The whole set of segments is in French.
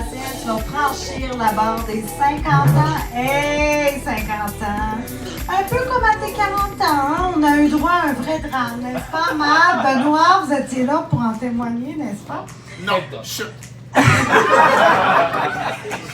Sébastien, tu vas franchir la barre des 50 ans. Hey, 50 ans! Un peu comme à tes 40 ans, hein? On a eu droit à un vrai drame, n'est-ce pas, Matt? Benoît, vous étiez là pour en témoigner, n'est-ce pas? Non, chut!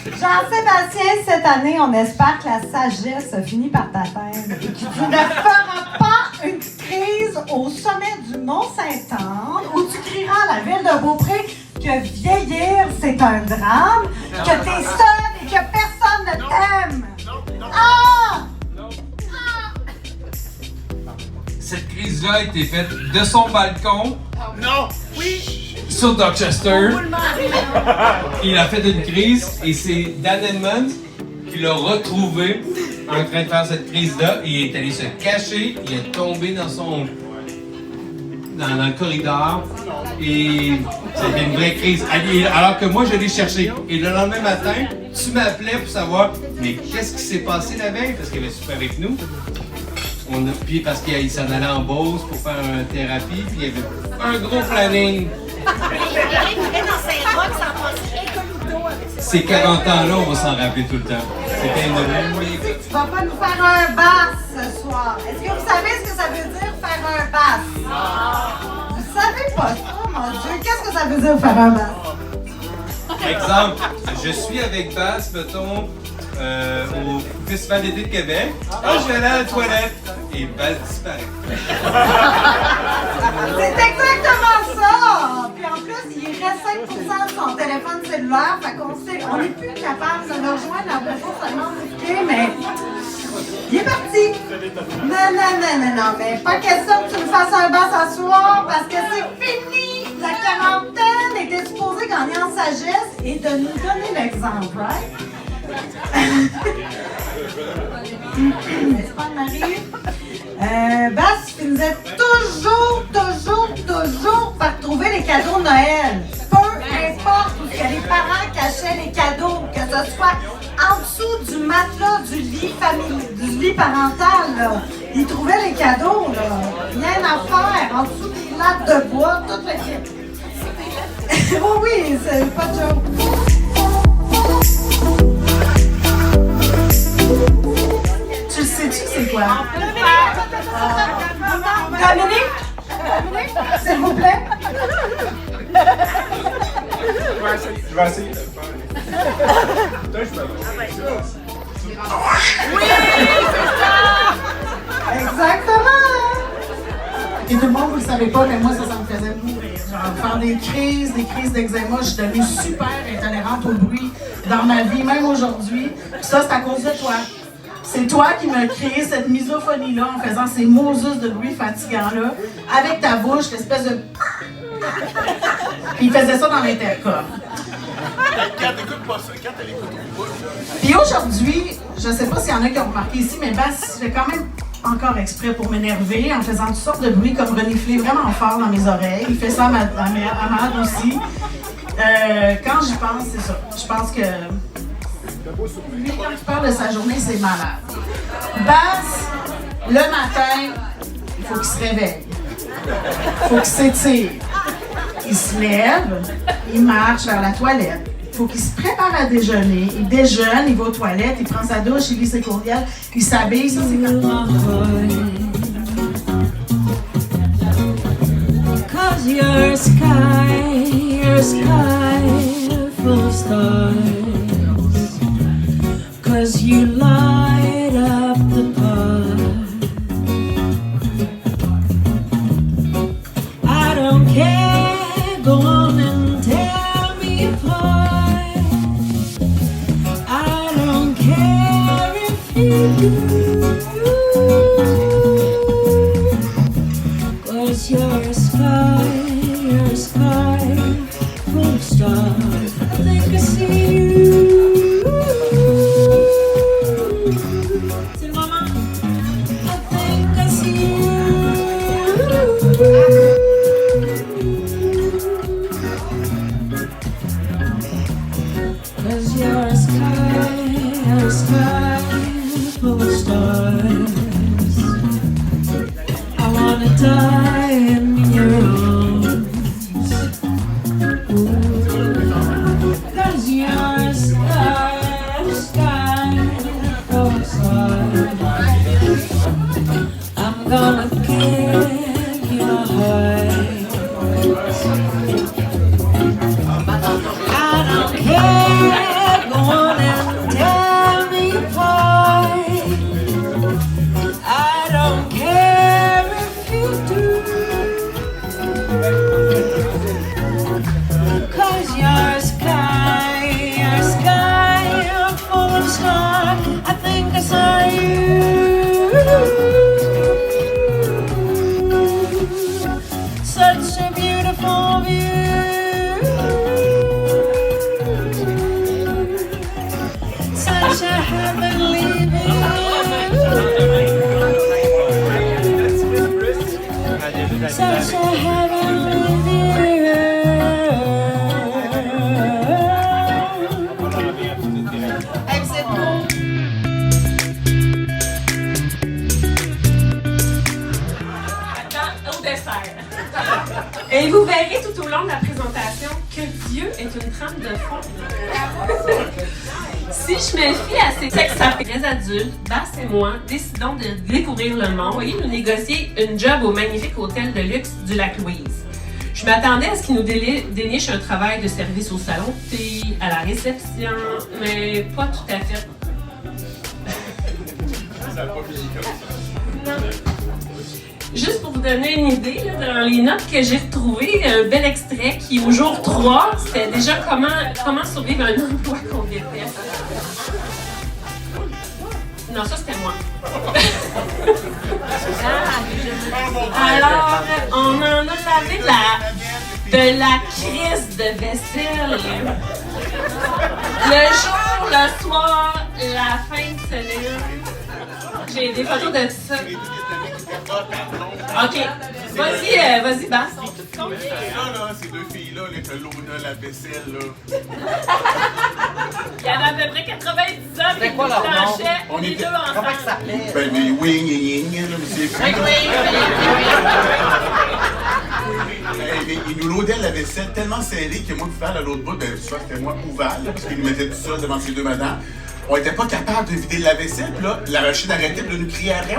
Jean-Sébastien, cette année, on espère que la sagesse a fini par t'atteindre et que tu ne feras pas une crise au sommet du Mont-Saint-Anne où tu crieras à la ville de Beaupré que vieillir, c'est un drame, que t'es seul et que personne ne t'aime. Ah! Cette crise-là a été faite de son balcon Non! Oui! sur Dorchester. Il a fait une crise et c'est Dan Edmonds qui l'a retrouvé en train de faire cette crise-là. Il est allé se cacher, il est tombé dans le corridor et c'était une vraie crise. Alors que moi, je l'ai cherché. Et le lendemain matin, tu m'appelais pour savoir mais qu'est-ce qui s'est passé la veille parce qu'il avait super avec nous. Puis parce qu'il s'en allait en Beauce pour faire une thérapie, puis il y avait un gros planning. Ces 40 ans-là, on va s'en rappeler tout le temps. C'était une... Tu vas pas nous faire un bass ce soir. Est-ce que vous savez ce que ça veut dire faire un bass? Vous savez pas ça, mon Dieu. Qu'est-ce que ça veut dire faire un bass? Exemple, je suis avec Bass, mettons, au Festival d'été de Québec. Ah, je vais aller à la toilette. Et Bass disparaît. C'est exactement ça! Puis en plus, il reste 5% de son téléphone cellulaire, fait qu'on n'est plus capable de le rejoindre après ça seulement bouquet, mais il est parti! Non, mais pas question que tu me fasses un bass à soir parce que c'est fini! La quarantaine était supposée gagner en sagesse et de nous donner l'exemple, right? N'est-ce pas, Marie? Bass finissait toujours par trouver les cadeaux de Noël. Peu importe où les parents cachaient les cadeaux, que ce soit en dessous du matelas du lit parental, là. Ils trouvaient les cadeaux, là. Rien à faire, en dessous des lattes de bois, toute l'équipe. Oui, c'est pas de joke. Tu le sais-tu, c'est quoi? Dominique, s'il vous plaît. Je vais essayer de le faire. Peut-être que je vais Oui, c'est ça! Exactement! Et tout le monde, vous le savez pas, mais moi, ça me faisait mourir. Genre, faire des crises d'eczéma. Je suis devenue super intolérante au bruit dans ma vie, même aujourd'hui. Ça, c'est à cause de toi. C'est toi qui m'as créé cette misophonie-là en faisant ces Moses de bruit fatigants-là, avec ta bouche, l'espèce de... Puis il faisait ça dans l'intercom. Quand t'écoutes pas ça, quand elle écoute au bout. Puis aujourd'hui, je sais pas s'il y en a qui ont remarqué ici, mais Bass fait quand même encore exprès pour m'énerver en faisant toutes sortes de bruits comme renifler vraiment fort dans mes oreilles. Il fait ça à Mad aussi. Quand j'y pense, c'est ça. Je pense que lui, quand il parle de sa journée, c'est malade. Bass, le matin, il faut qu'il se réveille. Il faut qu'il s'étire. Il se lève, il marche vers la toilette. Il faut qu'il se prépare à déjeuner. Il déjeune, il va aux toilettes, il prend sa douche, il lit ses courriels, il s'habille. Ça, c'est quand... Cause your sky full of stars. Cause you light up the park. I don't care, go on and tear me apart. I don't care if you do. Cause your sky full of stars. I think I see you. Die in your arms. Cause you're such a heavenly view. Hey, c'est beau. Au dessert. Et vous verrez tout au long de la présentation que Dieu est une trame de fond. Si je me fie à ces textes des adultes, Bass et moi décidons de découvrir le monde. Vous voyez, nous négocier une job au magnifique hôtel de luxe du Lac-Louise. Je m'attendais à ce qu'ils nous dénichent un travail de service au salon de thé, à la réception, mais pas tout à fait. Ça n'a pas fini comme ça. Non. Juste pour vous donner une idée, là, dans les notes que j'ai retrouvées, un bel extrait qui, au jour 3, c'était déjà comment survivre un emploi qu'on déteste. Non, ça c'était moi. Alors, on en a lavé de la crise de vaisselle. Le jour, le soir, la fin de semaine. J'ai des photos de ça. OK. Vas-y, Bass. Ça, là, ces deux filles-là, les l'odeur, la vaisselle, là. Il y avait à peu près 90 ans qui planchaient, les deux ensemble. Ben, mais oui, gna, là, mais c'est... Ils nous loadaient la vaisselle tellement serrée que moi, pour faire à l'autre bout, ben, soit c'était moi ouvert, là, parce qu'ils nous mettaient tout ça devant ces deux madames. On était pas capable de vider la vaisselle, puis là, la machine arrêtait de nous crier après.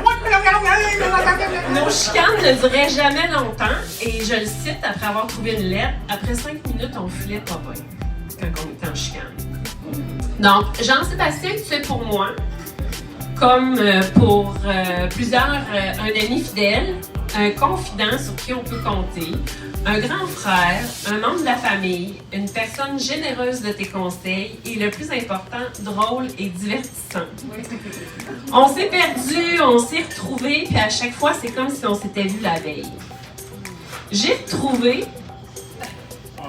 Nos chicanes ne duraient jamais longtemps, et je le cite après avoir trouvé une lettre. Après 5 minutes, on filait pas bien quand on était en chicane. Donc, Jean-Sébastien, tu es pour moi, comme pour plusieurs, un ami fidèle, un confident sur qui on peut compter, un grand frère, un membre de la famille, une personne généreuse de tes conseils et le plus important, drôle et divertissant. On s'est perdu, on s'est retrouvés, puis à chaque fois, c'est comme si on s'était vu la veille. J'ai retrouvé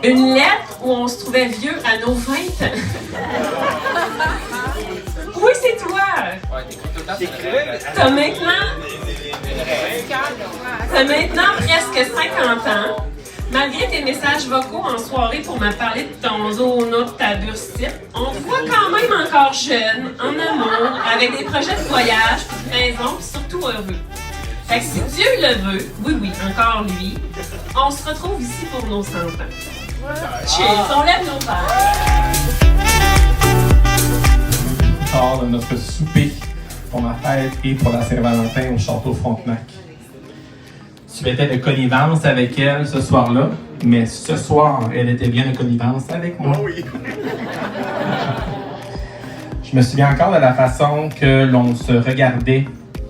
une lettre où on se trouvait vieux à nos 20 ans. Oui, c'est toi! T'as maintenant presque 50 ans. Malgré tes messages vocaux en soirée pour me parler de ton zone, de ta bursite, on te voit quand même encore jeune, en amour, avec des projets de voyage, puis de maison, puis surtout heureux. Fait que si Dieu le veut, oui, encore lui, on se retrouve ici pour nos 100 ans. Cheers! On lève nos verres! Lors de notre souper pour ma fête et pour la Saint-Valentin au Château Frontenac. Tu étais de connivence avec elle ce soir-là, mais ce soir, elle était bien de connivence avec moi. Oh oui. Je me souviens encore de la façon que l'on se regardait.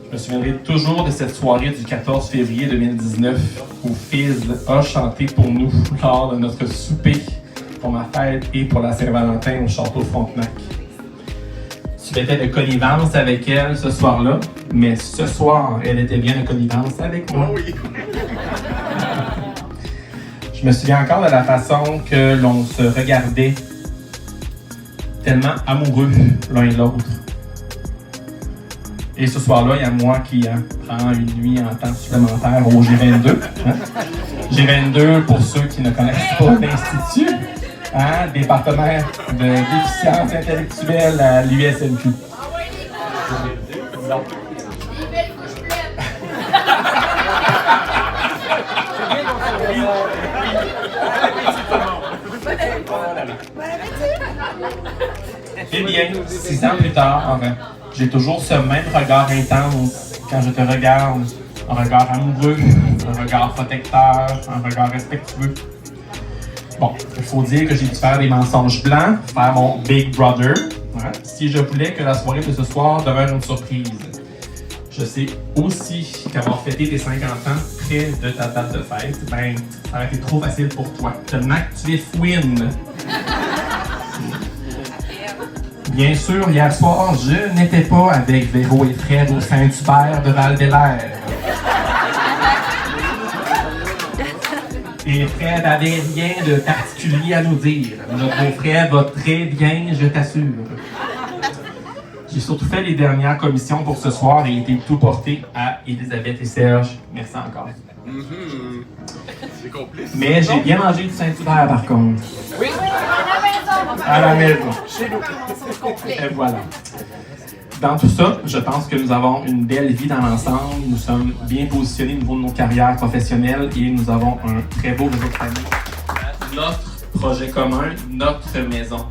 Je me souviendrai toujours de cette soirée du 14 février 2019 où Fizz a chanté pour nous lors de notre souper pour ma fête et pour la Saint-Valentin au Château Frontenac. Tu étais de connivence avec elle ce soir-là, mais ce soir, elle était bien de connivence avec moi. Oh oui. Je me souviens encore de la façon que l'on se regardait, tellement amoureux l'un et l'autre. Et ce soir-là, il y a moi qui prend une nuit en temps supplémentaire au G22. Hein? G22, pour ceux qui ne connaissent pas l'Institut, hein, des partenaires de déficience intellectuelle à l'USMQ. Eh bien, 6 ans plus tard, j'ai toujours ce même regard intense quand je te regarde. Un regard amoureux, un regard protecteur, un regard respectueux. Bon, il faut dire que j'ai dû faire des mensonges blancs, faire mon Big Brother, hein, si je voulais que la soirée de ce soir demeure une surprise. Je sais aussi qu'avoir fêté tes 50 ans près de ta date de fête, ben, ça aurait été trop facile pour toi, tellement que tu es fouine. Bien sûr, hier soir, je n'étais pas avec Véro et Fred au Saint-Hubert de Val-d'Hilaire. Et Fred avait rien de particulier à nous dire. Notre beau Fred va très bien, je t'assure. J'ai surtout fait les dernières commissions pour ce soir et été tout porté à Elisabeth et Serge. Merci encore. C'est complice. Mais j'ai bien mangé du Saint-Hubert par contre. Oui. À la maison. Chez nous. Et voilà. Dans tout ça, je pense que nous avons une belle vie dans l'ensemble. Nous sommes bien positionnés au niveau de nos carrières professionnelles et nous avons un très beau réseau de famille. Notre projet commun, notre maison.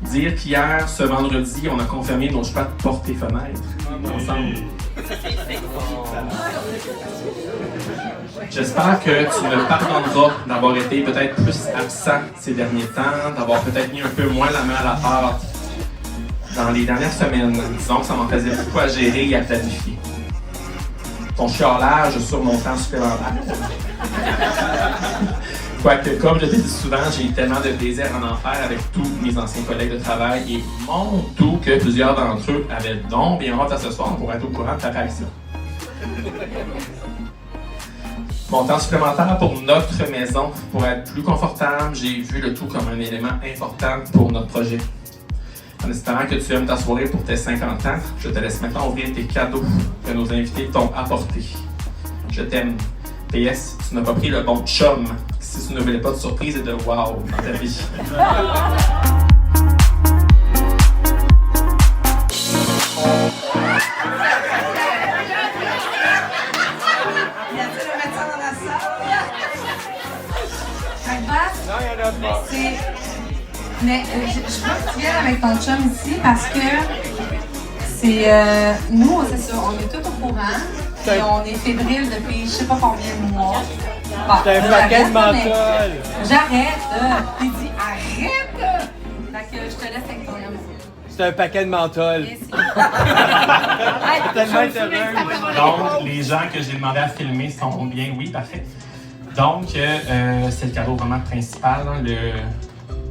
Dire qu'hier, ce vendredi, on a confirmé nos choix de portes et fenêtres ensemble. J'espère que tu me pardonneras d'avoir été peut-être plus absent ces derniers temps, d'avoir peut-être mis un peu moins la main à la pâte dans les dernières semaines. Disons que ça m'en faisait beaucoup à gérer et à planifier. Ton chiolage sur mon temps supplémentaire. Quoique, comme je te dis souvent, j'ai eu tellement de plaisir à en faire avec tous mes anciens collègues de travail et mon tout que plusieurs d'entre eux avaient donc bien hâte à ce soir pour être au courant de ta réaction. Mon temps supplémentaire pour notre maison, pour être plus confortable, j'ai vu le tout comme un élément important pour notre projet. En espérant que tu aimes ta soirée pour tes 50 ans, je te laisse maintenant ouvrir tes cadeaux que nos invités t'ont apportés. Je t'aime. PS, tu n'as pas pris le bon chum si tu ne voulais pas de surprise et de wow dans ta vie. Mais je veux que tu viennes avec ton chum ici parce que c'est. Nous, c'est ça, on est tous au courant. Et on est fébrile depuis je sais pas combien de mois. Bon, C'est un paquet de menthol. J'arrête! Il dit arrête! Fait que je te laisse avec ton amour. C'est un paquet de menthol. Tellement Donc, les gens que j'ai demandé à filmer sont bien, oui, parfait. Donc, c'est le cadeau vraiment principal, hein, le.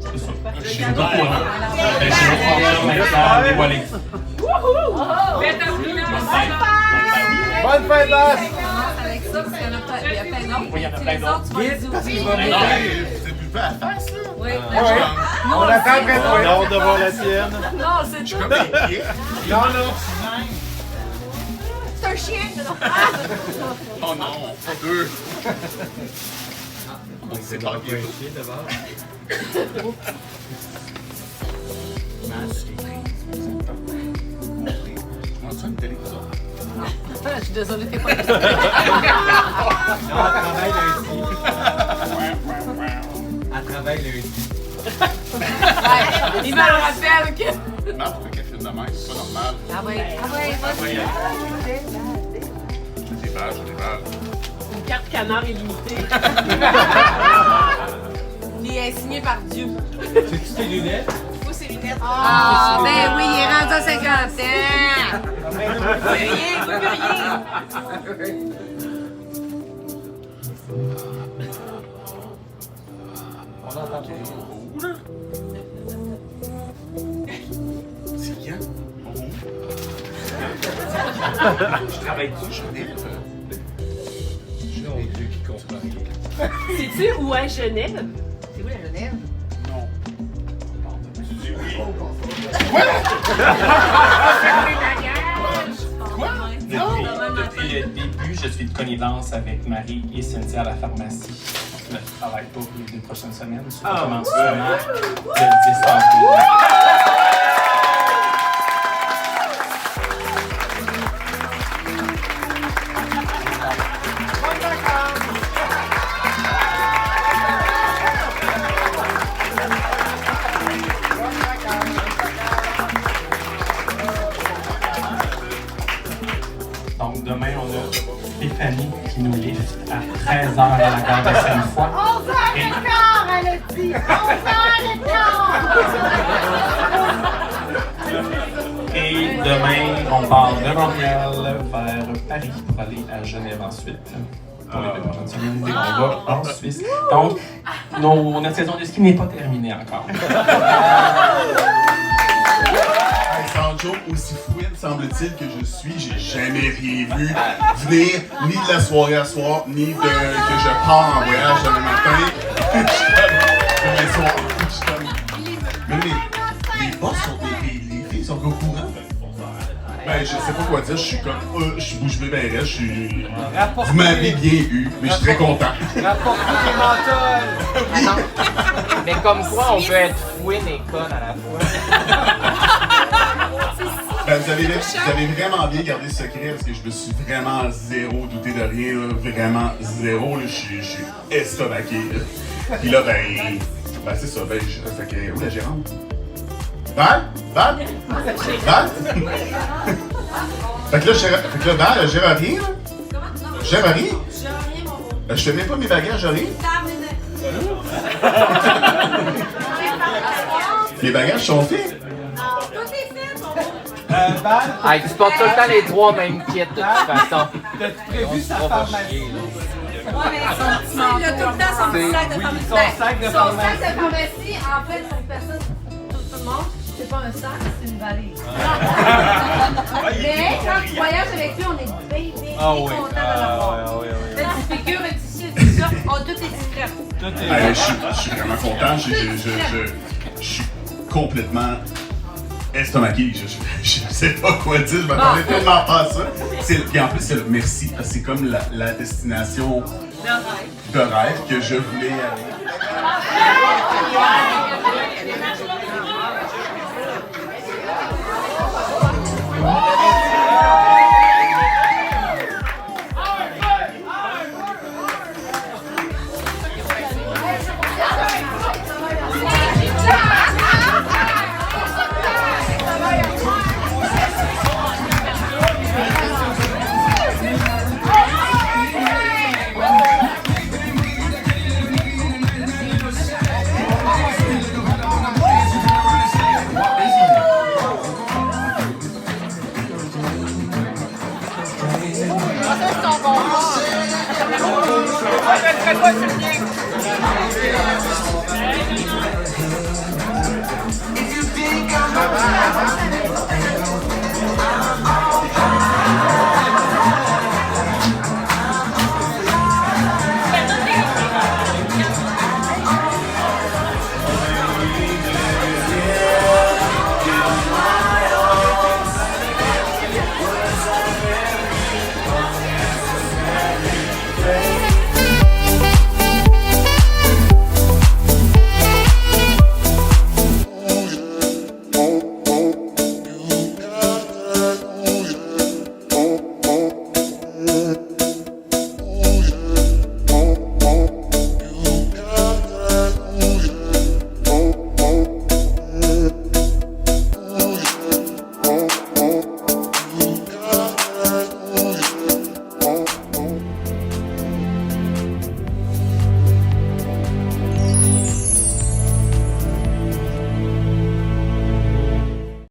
C'est ça. Je suis pas au courant. Je vais maintenant dévoiler. Bonne fête, Bas! avec ça parce qu'il y en a plein d'autres. Oui, il y en a plein Les d'autres. autres, tu vas les Parce qu'il ouvrir. va Vous êtes plus peu à la face, là? Oui, On attend après toi. On a hâte de voir la tienne. non, c'est tout. Comme inquiet. Non, non. C'est un chien! Oh non, pas deux. On se sépare bientôt. Comment ça, une télévision? Je suis désolée, t'es pas Non, elle travaille lundi. Elle travaille lundi. Il me rappelle que. Non, pourquoi qu'elle filme de même? C'est pas normal. Ah ouais, vas-y. J'ai des vaches. Une carte canard illimitée. Il est signé par Dieu. C'est-tu tes lunettes? Faut ses lunettes. Ah, ben oui, il est rendu à 50 ans. Rien, plus rien. On entend tout. C'est qui, hein? Je travaille dessus. Genève. Mon Dieu, qui comprend rien. Sais-tu où est Genève? C'est où la Genève? Non. Depuis le début, je suis de connivence avec Marie et Cynthia à la pharmacie. Je ne travaille pas pour les 2 prochaines semaines. Je commence seulement le 10 avril. Donc demain, on a Stéphanie qui nous lift à 13h à la gare de Sainte-Foy. 11h15, elle a dit! 11h15! Et demain, on part de Montréal vers Paris pour aller à Genève ensuite. Pour les 2 prochaines semaines, on va en Suisse. Donc, notre saison de ski n'est pas terminée encore. Sans joke, aussi fouine semble-t-il que je suis, j'ai jamais rien vu venir, ni de la soirée à soir, ni de que je pars en voyage demain matin. Je suis comme, même les boss sont les filles sont au courant. Hey, je sais pas quoi dire, je suis comme. Je suis bouche bée ben raide, je suis. Vous m'avez bien eu, mais je suis très content. Rapporte tes mentoles! Ah non. Mais comme quoi, on peut être fouine et conne à la fois. Ben, vous avez vraiment bien gardé le secret parce que je me suis vraiment zéro douté de rien, là, vraiment zéro. Là, je suis estomaqué. Là. Puis là, ben c'est ça, ben, fait que, où la gérante? Val? Fait que là, Val, elle gère rien, là? Gère rien? Je fais même pas mes bagages, rien? Mes bagages sont faits? Hey, tu portes tout le temps les 3 mêmes kits de toute façon. T'as-tu prévu sa pharmacie? Ouais, mais il a tout le temps son petit sac de pharmacie. Son sac de pharmacie. En fait, pour personne, tout le monde, c'est pas un sac, c'est une valise. Mais quand tu voyages avec lui, on est bien content de l'avoir. Tu figures ici, tout ça, tout est discret. Je suis vraiment content, je suis complètement estomaqué, je sais pas quoi dire, je m'attendais tellement pas à ça. Puis en plus, c'est le merci, parce que c'est comme la destination de rêve que je voulais aller. Fais-toi sur le